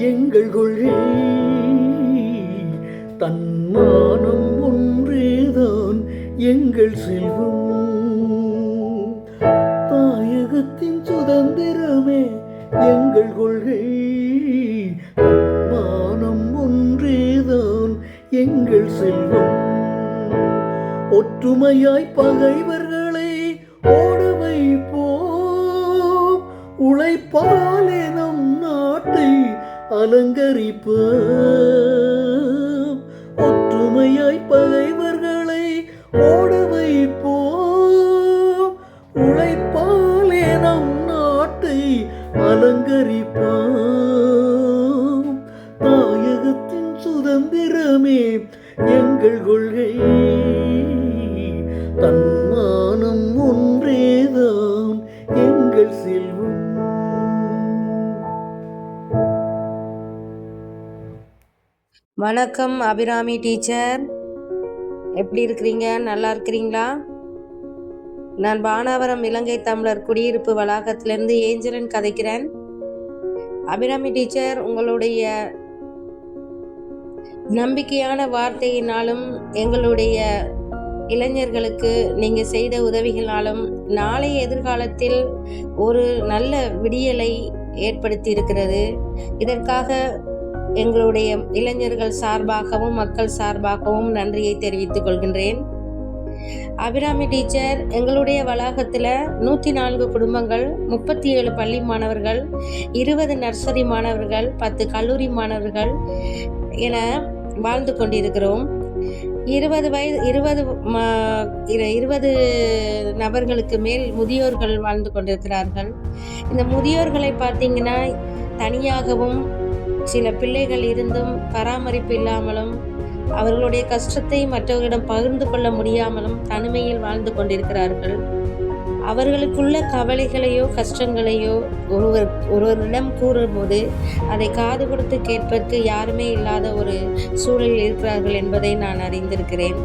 எங்கள் கொள்கை தன்மானம் ஒன்றேதான் எங்கள் செல்வம். தாயகத்தின் சுதந்திரமே எங்கள் கொள்கை, தன்மானம் ஒன்றேதான் எங்கள் செல்வம். ஒற்றுமையாய் பகைவர்களை ஓட வைப்போம், உழைப்பாலே நம் நாட்டை அலங்கரிப்போம். ஒற்றுமையாய் பகைவர்களை ஓட வைப்போம், உழைப்பாலே நம் நாட்டை அலங்கரிப்போம். தாயகத்தின் சுதந்திரமே எங்கள் கொள்கை, தன்மானம் ஒன்றேதான் எங்கள் செல்வம். வணக்கம் அபிராமி டீச்சர், எப்படி இருக்கிறீங்க? நல்லா இருக்கிறீங்களா? நான் பானாவரம் இலங்கை தமிழர் குடியிருப்பு வளாகத்திலிருந்து ஏஞ்சலன் கதைக்கிறேன். அபிராமி டீச்சர், உங்களுடைய நம்பிக்கையான வார்த்தையினாலும் எங்களுடைய இளைஞர்களுக்கு நீங்கள் செய்த உதவிகளாலும் நாளைய எதிர்காலத்தில் ஒரு நல்ல விடியலை ஏற்படுத்தி இருக்கிறது. இதற்காக எங்களுடைய இளைஞர்கள் சார்பாகவும் மக்கள் சார்பாகவும் நன்றியை தெரிவித்துக் கொள்கின்றேன். அபிராமி டீச்சர், எங்களுடைய வளாகத்தில் 104 குடும்பங்கள், 37 பள்ளி மாணவர்கள், 20 நர்சரி மாணவர்கள், 10 கல்லூரி மாணவர்கள் என வாழ்ந்து கொண்டிருக்கிறோம். 20 நபர்களுக்கு மேல் முதியோர்கள் வாழ்ந்து கொண்டிருக்கிறார்கள். இந்த முதியோர்களை பார்த்தீங்கன்னா, தனியாகவும் சில பிள்ளைகள் இருந்தும் பராமரிப்பு இல்லாமலும் அவர்களுடைய கஷ்டத்தை மற்றவர்களிடம் பகிர்ந்து கொள்ள முடியாமலும் தனிமையில் வாழ்ந்து கொண்டிருக்கிறார்கள். அவர்களுக்குள்ள கவலைகளையோ கஷ்டங்களையோ ஒருவரிடம் கூறும்போது அதை காது கொடுத்து கேட்பதற்கு யாருமே இல்லாத ஒரு சூழலில் இருக்கிறார்கள் என்பதை நான் அறிந்திருக்கிறேன்.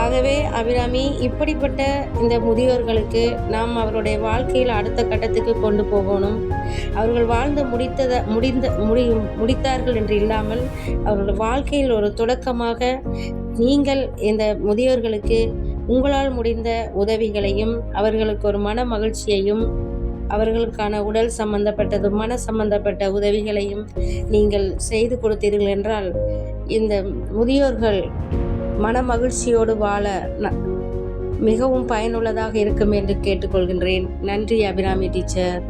ஆகவே அபிராமி, இப்படிப்பட்ட இந்த முதியோர்களுக்கு நாம் அவருடைய வாழ்க்கையில் அடுத்த கட்டத்துக்கு கொண்டு போகணும். அவர்கள் வாழ்ந்து முடித்தார்கள் என்று இல்லாமல் அவர்களுடைய வாழ்க்கையில் ஒரு தொடக்கமாக நீங்கள் இந்த முதியோர்களுக்கு உங்களால் முடிந்த உதவிகளையும் அவர்களுக்கு ஒரு மன மகிழ்ச்சியையும் அவர்களுக்கான உடல் சம்பந்தப்பட்டது மன சம்பந்தப்பட்ட உதவிகளையும் நீங்கள் செய்து கொடுத்தீர்கள் என்றால் இந்த முதியோர்கள் மன மகிழ்ச்சியோடு வாழ மிகவும் பயனுள்ளதாக இருக்கும் என்று கேட்டுக்கொள்கின்றேன். நன்றி அபிராமி டீச்சர்.